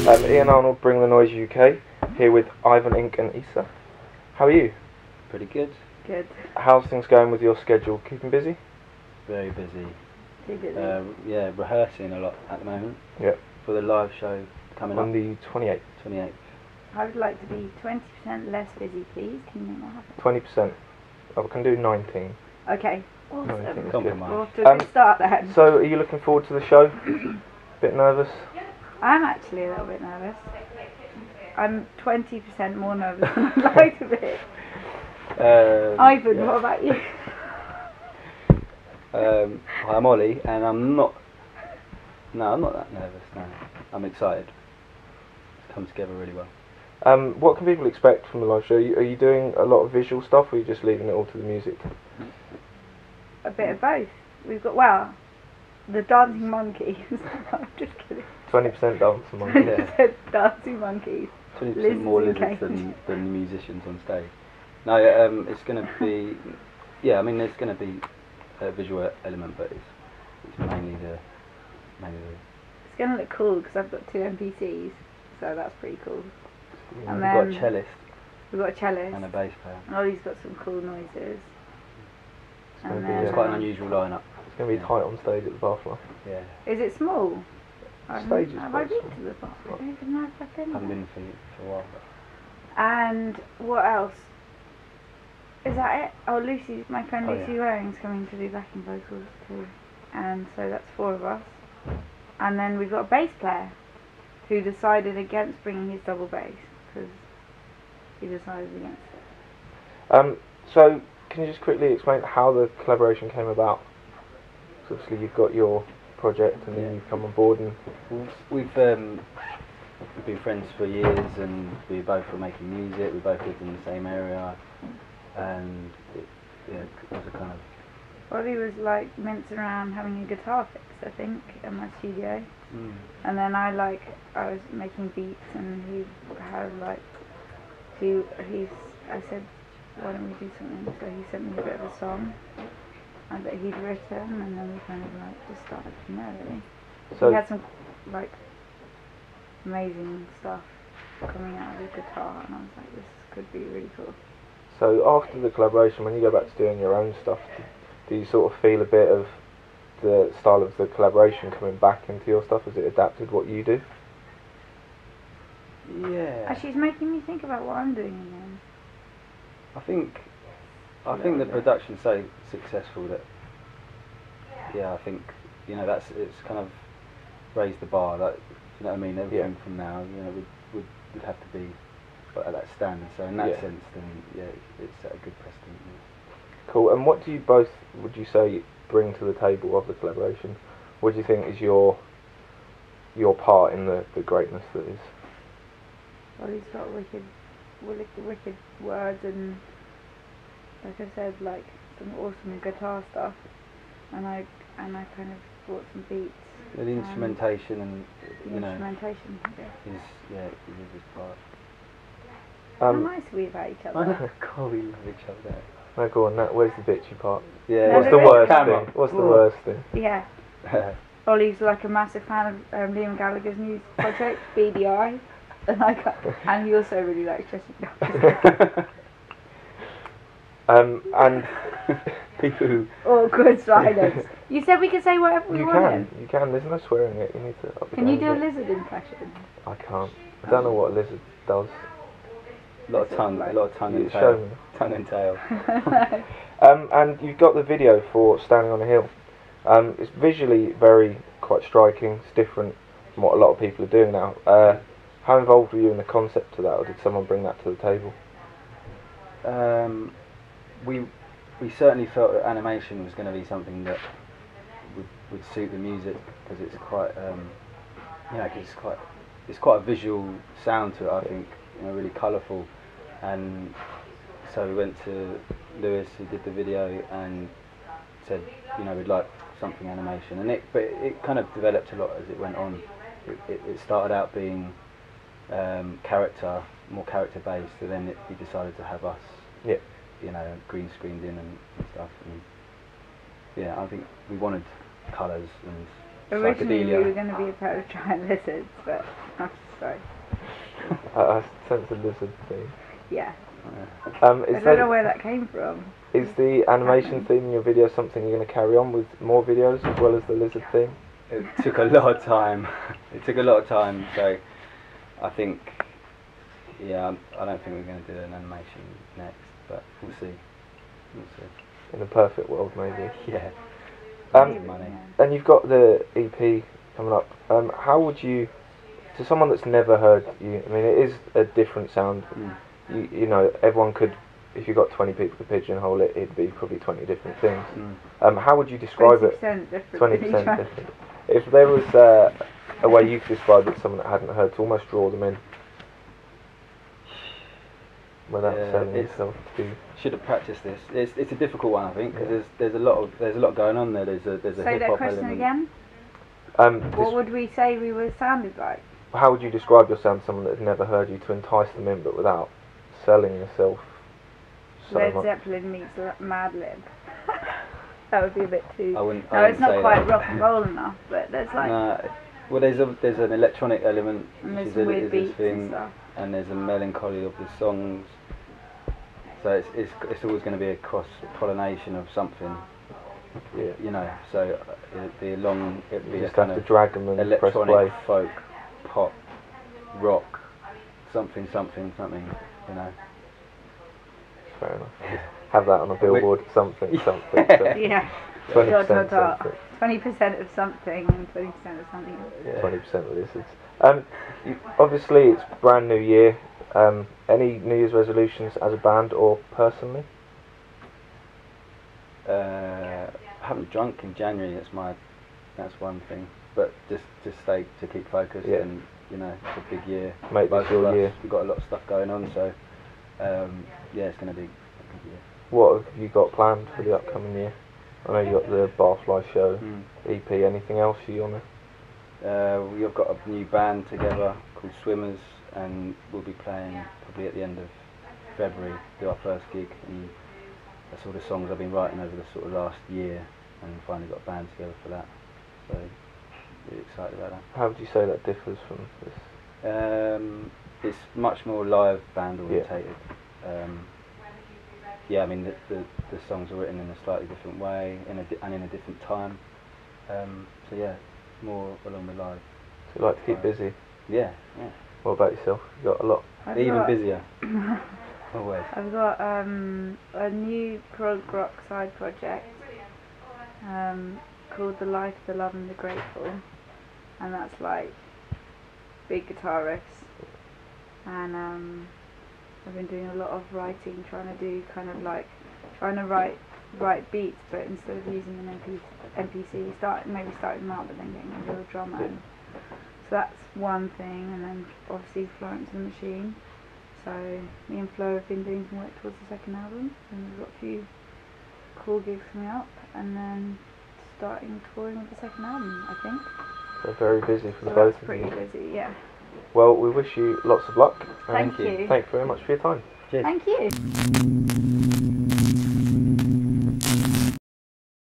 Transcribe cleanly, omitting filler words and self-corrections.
Ian Arnold, Bring the Noise UK, here with Ivan, Ink and Issa. How are you? Pretty good. Good. How's things going with your schedule? Keeping busy? Very busy. Too busy. Yeah, rehearsing a lot at the moment. Yep. For the live show coming On up. the 28th. 28th. I would like to be 20% less busy, please. Can you make that happen? 20%. I can do 19. Okay. No, I think Awesome. it's Compromise. We're off to a good start then. So, are you looking forward to the show? Bit nervous? I'm actually a little bit nervous. I'm 20% more nervous than I'd like to be. Ivan, yeah. what about you? I'm Ollie, and I'm not that nervous, no. I'm excited. It's come together really well. What can people expect from the live show? Are you doing a lot of visual stuff, or are you just leaving it all to the music? A bit of both. We've got, well, the dancing monkeys. I'm just kidding. 20% dance and monkey. 20% dancing monkeys. 20% more lizards than the musicians on stage. No, it's going to be, yeah, I mean there's going to be a visual element, but it's mainly the It's going to look cool because I've got 2 NPCs, so that's pretty cool. we've And got then a cellist we've got a cellist, and a bass player. and Ollie's got some cool noises. It's gonna And be, then, It's quite an unusual lineup. It's going to be tight on stage at the Barfly. Yeah. Is it small? Stage is Have I quite been small. to the bar? I don't even know if I've been Haven't there. been for a while. And what else? Is that it? Oh, Lucy, my friend Oh, Lucy yeah. Waring's coming to do backing vocals too. And so that's 4 of us. And then we've got a bass player who decided against bringing his double bass because he decided against it. So, can you just quickly explain how the collaboration came about? 'Cause obviously you've got your project and then Yeah. you've come on board and... We've been friends for years, and we both were making music. We both lived in the same area, and it was a kind of Ollie was like mincing around having a guitar fix, I think, in my studio. And then I was making beats, and he had I said, why don't we do something? So he sent me a bit of a song that he'd written, and then we kind of like just started from there really. So, He had some like amazing stuff coming out of his guitar, and I was like, this could be really cool. so after the collaboration, when you go back to doing your own stuff, do you sort of feel a bit of the style of the collaboration coming back into your stuff? Has it adapted what you do? yeah. Actually, it's making me think about what I'm doing again. I think the production's so successful that I think it's kind of raised the bar. Like, you know what I mean? Everything from now, would have to be at that standard. So in that sense, then it's set a good precedent. Yeah. Cool. And what do you both, would you say, bring to the table of the collaboration? What do you think is your part in the greatness that is? Well, he's got wicked words, and like I said, like some awesome guitar stuff, and I kind of brought some beats. The instrumentation and Instrumentation, yeah. is a big part. How nice are we about each I other? know, God, we love each other. No, go on, where's the bitchy part? Yeah. No, What's the the bit- worst Camera. thing? What's the Ooh. worst thing? Yeah. Ollie's like a massive fan of Liam Gallagher's new project, BDI, and he also really likes dressing down. And People who Awkward silence. You said we could say whatever we you wanted. can. There's no swearing it. You need to. Up the Can you game do a bit. lizard impression? I can't. I don't know what a lizard does. a lot of tongue You and show tail. me. Tongue and tail. And you've got the video for Standing on a Hill. It's visually quite striking. It's different from what a lot of people are doing now. How involved were you in the concept of that, or did someone bring that to the table? We certainly felt that animation was going to be something that would suit the music, because it's quite it's quite a visual sound to it. I think, really colourful, and so we went to Lewis, who did the video, and said, we'd like something animation, and it kind of developed a lot as it went on. It started out being more character based, and then he decided to have us, green screened in and stuff. And I think we wanted colours and Originally we psychedelia. were going to be a pair of giant lizards, but I'm sorry. I sense a lizard theme. Yeah. Is I don't know where that came from. Is the animation Happened. theme in your video something you're going to carry on with more videos as well as the lizard theme? It took a lot of time. It took a lot of time, so I think, yeah, I don't think we're going to do an animation next, but we'll see. We'll see. In a perfect world, maybe. Yeah. Maybe, money. yeah. And you've got the EP coming up. How would you, to someone that's never heard you, I mean, it is a different sound. Mm. You know, everyone could, if you got 20 people to pigeonhole it, it'd be probably 20 different things. Mm. How would you describe it? 20% different. 20% different. If there was a way you could describe it to someone that hadn't heard, to almost draw them in without selling it's- yourself to. Should have practiced this. It's a difficult one, I think, because there's a lot going on there. There's a Say hip that hop question element. again. What What would we say we were sounded like? How would you describe your sound to someone that had never heard you to entice them in, but without selling yourself so Led much? Zeppelin meets Mad Lib. That would be a bit too. I wouldn't No, it's not say quite that. rock and roll enough, but there's like No, well, there's an electronic element, and which there's is some a, weird is this beats thing, and stuff. and there's a melancholy of the songs. So it's always going to be a cross pollination of something, Yeah. you know. So it'd be it'd You be a just kind have to of drag them and press play. electronic, folk, pop, rock, something, you know. Fair enough. Have that on a billboard, something. Yeah. 20% Dot, dot, dot. something. 20% of something and 20% of something else. Yeah. 20% of lizards. Obviously, it's brand new year. Any New Year's resolutions as a band or personally? I haven't drunk in January. That's one thing. But just to keep focused, Yeah. and you know, it's a big year. Make Both this your of us, year. we've got a lot of stuff going on, so yeah, it's going to be a good year. What have you got planned for the upcoming year? I know you got the Barfly show, Mm. EP. Anything else you wanna? We've got a new band together called Swimmers, and we'll be playing probably at the end of February. Do our first gig, and that's all the songs I've been writing over the sort of last year, and finally got a band together for that. So really excited about that. How would you say that differs from this? It's much more live band orientated. Yeah, I mean the songs are written in a slightly different way, and in a different time. So yeah, more along the live. So you like to keep busy. Yeah. What about yourself? You got a lot. Even busier. Always. I've got a new prog rock side project called The Life, the Love and the Grateful, and that's like big guitar riffs, and I've been doing a lot of writing, trying to write beats, but instead of using an MPC, starting them out, but then getting a real drummer. And so that's one thing, and then obviously Florence and the Machine. So me and Flo have been doing some work towards the second album, and we've got a few cool gigs coming up, and then starting touring with the second album, I think. So very busy for the So both that's of pretty you. busy, yeah. Well, we wish you lots of luck. Thank you. Thank you very much for your time. Cheers. Thank you.